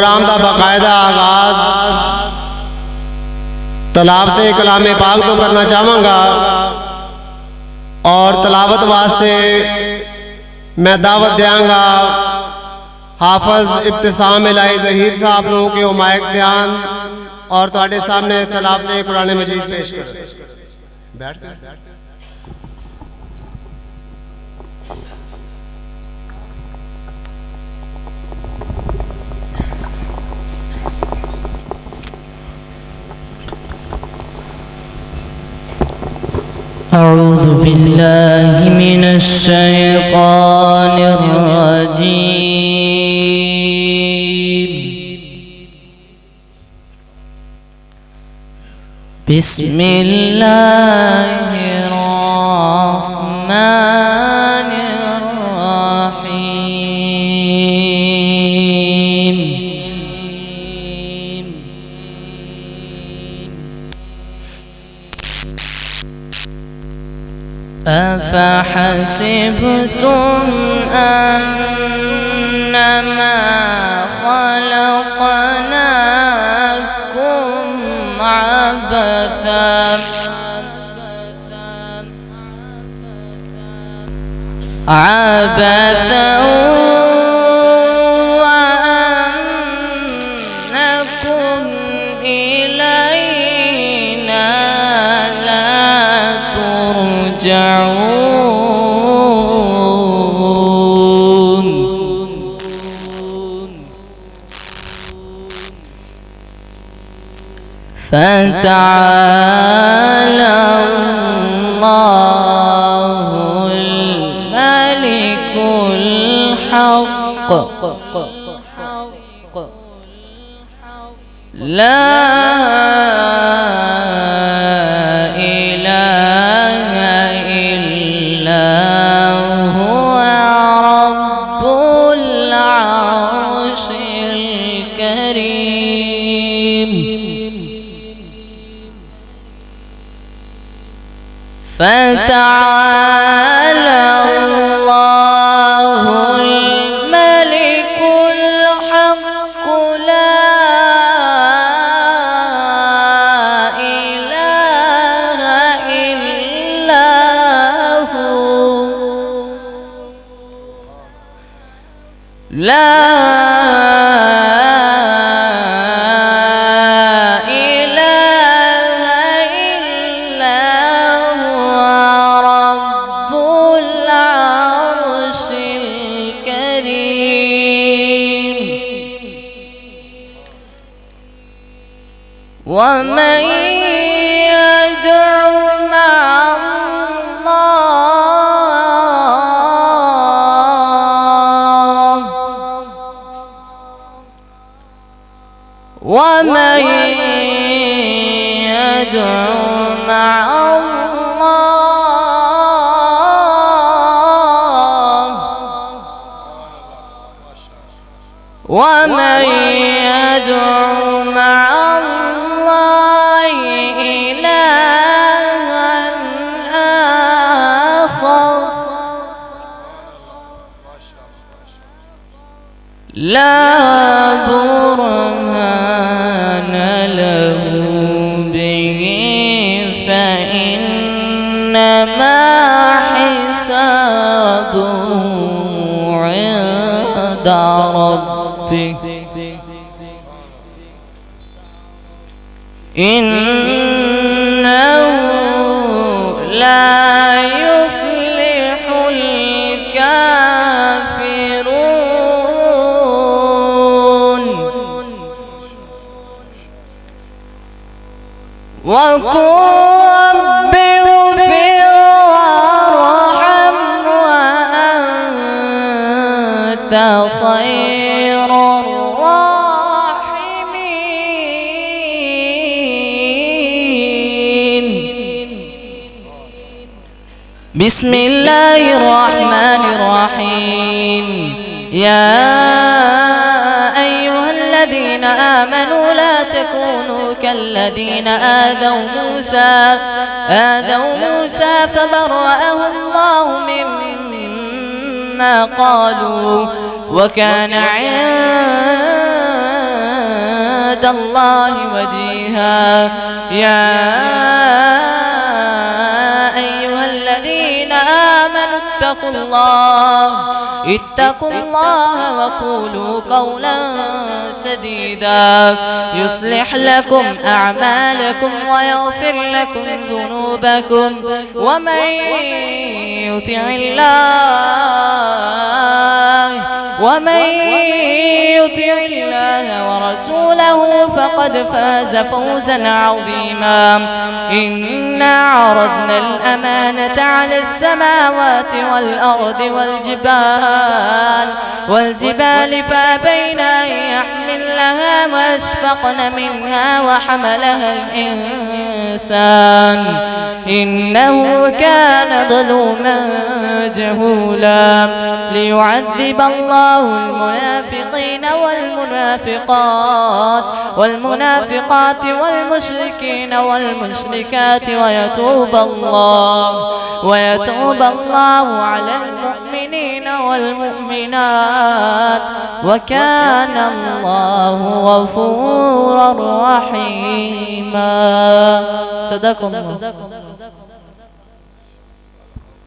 प्रोग्राम का बाकायदा आगाज तलावत कलाम पाक तो करना चाहवागा और तलावत वास्ते मैं दावत देंगा हाफज इब्तिसाम इलाही ज़हीर साहब लोगों के माइक ध्यान और तुम्हारे सामने तलावत कुरान मजीद पेश कर बैठ कर। أعوذ بالله من الشيطان الرجيم بسم الله الرحمن الرحيم أفحسبتم أنما خلقناكم عبثا وأنكم إلينا لا ترجعون فتعالى الله الملك الحق لا إله إلا هو رب العرش الكريم فتعالى الله الملك الحق لا إله إلا هو لا ومن يدع مع الله ومن يدع مع الله ومن يدع مع لا برهان له به فإنما حسابه عند ربه إنه لا يفلح الكافرون وقل رب اغفر وارحم وأنت خير الراحمين بسم الله الرحمن الرحيم يا أيها الذين آمنوا لا تكونوا كالذين آذوا موسى فبرأه الله مما قالوا وكان عند عند الله وجيها. يا أيها الذين آمنوا اتقوا الله وقولوا قولا سديدا يصلح لكم أعمالكم ويغفر لكم ذنوبكم ومن يطع الله ورسوله فقد فاز فوزا عظيما. إنا عرضنا الأمانة على السماوات والأرض والجبال فأبين أن يحملنها وأشفقن منها وحملها الإنسان إنه كان ظلوما جهولا. ليعذب الله المنافقين والمنافقات والمشركين والمشركات ويتوب الله على المؤمنين والمؤمنات وكان الله غفورا رحيما. صدق الله.